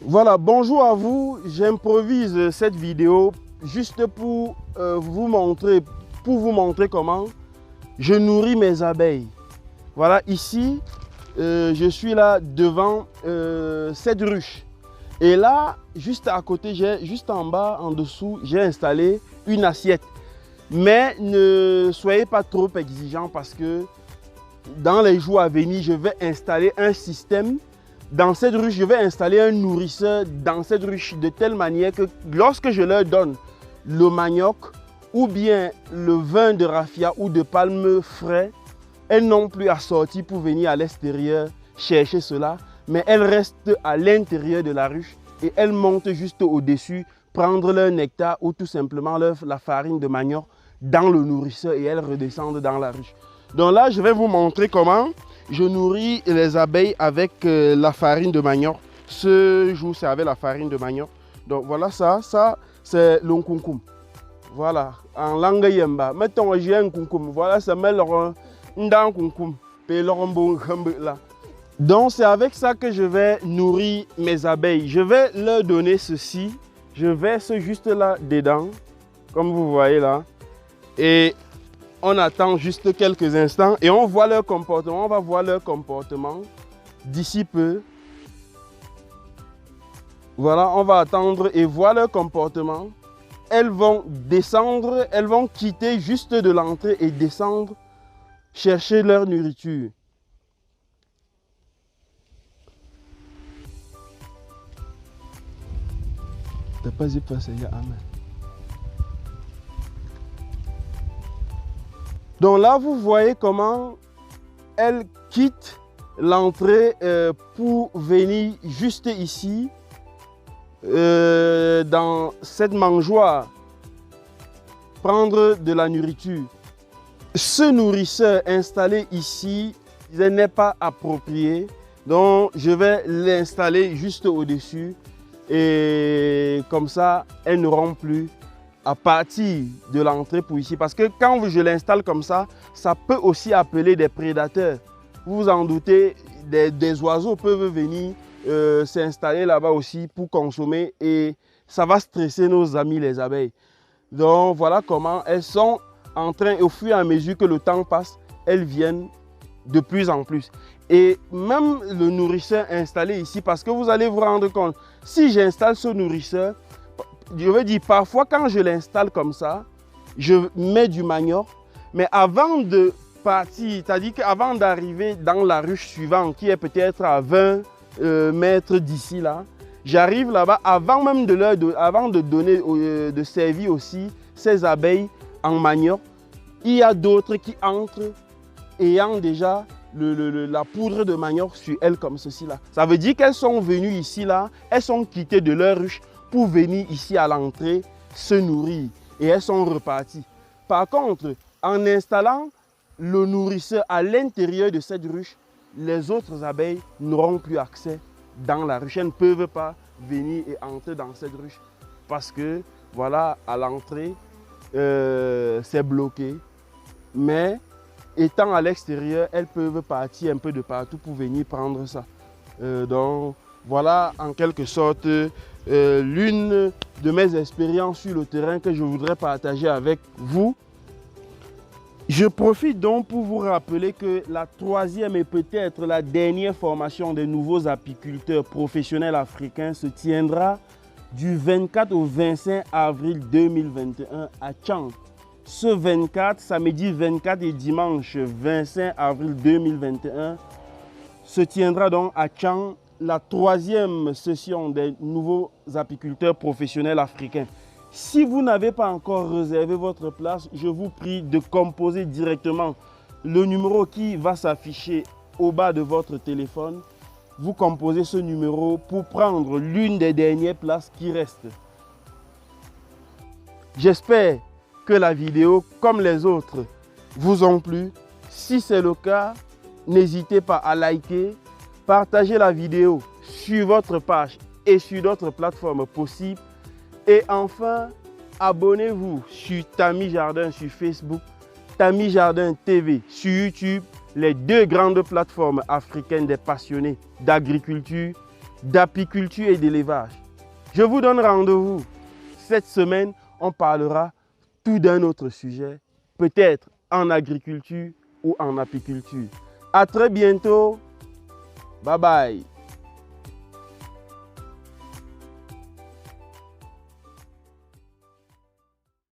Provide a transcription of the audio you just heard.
Voilà, bonjour à vous. J'improvise cette vidéo juste pour vous montrer comment je nourris mes abeilles. Voilà, ici, je suis là devant cette ruche. Et là, juste à côté, juste en bas, en dessous, j'ai installé une assiette. Mais ne soyez pas trop exigeants parce que dans les jours à venir, je vais installer un système. Dans cette ruche, je vais installer un nourrisseur dans cette ruche de telle manière que lorsque je leur donne le manioc ou bien le vin de raffia ou de palme frais, elles n'ont plus à sortir pour venir à l'extérieur chercher cela, mais elles restent à l'intérieur de la ruche et elles montent juste au-dessus, prendre leur nectar ou tout simplement la farine de manioc dans le nourrisseur et elles redescendent dans la ruche. Donc là, je vais vous montrer comment je nourris les abeilles avec la farine de manioc. Ce jour, c'est avec la farine de manioc. Donc voilà ça c'est l'onkunkum. Voilà, en langue yemba. Mettons, j'ai un kunkum. Voilà, ça met leur ndang kunkum. Donc c'est avec ça que je vais nourrir mes abeilles. Je vais leur donner ceci. Je verse juste là dedans, comme vous voyez là. Et on attend juste quelques instants et on voit leur comportement. On va voir leur comportement d'ici peu. Voilà, on va attendre et voir leur comportement. Elles vont descendre, elles vont quitter juste de l'entrée et descendre chercher leur nourriture. T'as pas y passer, amen. Donc là, vous voyez comment elles quittent l'entrée pour venir juste ici, dans cette mangeoire, prendre de la nourriture. Ce nourrisseur installé ici, il n'est pas approprié. Donc, je vais l'installer juste au-dessus. Et comme ça, elles n'auront plus à partir de l'entrée pour ici. Parce que quand je l'installe comme ça peut aussi appeler des prédateurs. Vous vous en doutez, des oiseaux peuvent venir s'installer là-bas aussi pour consommer et ça va stresser nos amis les abeilles. Donc voilà comment elles sont en train, au fur et à mesure que le temps passe, elles viennent de plus en plus. Et même le nourrisseur installé ici, parce que vous allez vous rendre compte, si j'installe ce nourrisseur, je veux dire, parfois quand je l'installe comme ça, je mets du manioc, mais avant de partir, c'est-à-dire qu'avant d'arriver dans la ruche suivante, qui est peut-être à 20 mètres d'ici là, j'arrive là-bas, avant même de servir aussi ces abeilles en manioc, il y a d'autres qui entrent ayant déjà la poudre de manioc sur elles comme ceci là. Ça veut dire qu'elles sont venues ici là, elles sont quittées de leur ruche pour venir ici à l'entrée se nourrir et elles sont reparties. Par contre, en installant le nourrisseur à l'intérieur de cette ruche, les autres abeilles n'auront plus accès dans la ruche. Elles ne peuvent pas venir et entrer dans cette ruche parce que voilà, à l'entrée, c'est bloqué. Mais étant à l'extérieur, elles peuvent partir un peu de partout pour venir prendre ça. Donc voilà en quelque sorte l'une de mes expériences sur le terrain que je voudrais partager avec vous. Je profite donc pour vous rappeler que la troisième et peut-être la dernière formation des nouveaux apiculteurs professionnels africains se tiendra du 24 au 25 avril 2021 à Tchang. Ce 24, samedi 24 et dimanche 25 avril 2021 se tiendra donc à Tchang la troisième session des nouveaux apiculteurs professionnels africains. Si vous n'avez pas encore réservé votre place, je vous prie de composer directement le numéro qui va s'afficher au bas de votre téléphone. Vous composez ce numéro pour prendre l'une des dernières places qui restent. J'espère que la vidéo, comme les autres, vous ont plu. Si c'est le cas, n'hésitez pas à liker, partager la vidéo sur votre page et sur d'autres plateformes possibles. Et enfin, abonnez-vous sur Tami Jardin sur Facebook, Tami Jardin TV sur YouTube, les deux grandes plateformes africaines des passionnés d'agriculture d'apiculture et d'élevage. Je vous donne rendez-vous. Cette semaine, on parlera tout d'un autre sujet, peut-être en agriculture ou en apiculture. À très bientôt. Bye bye.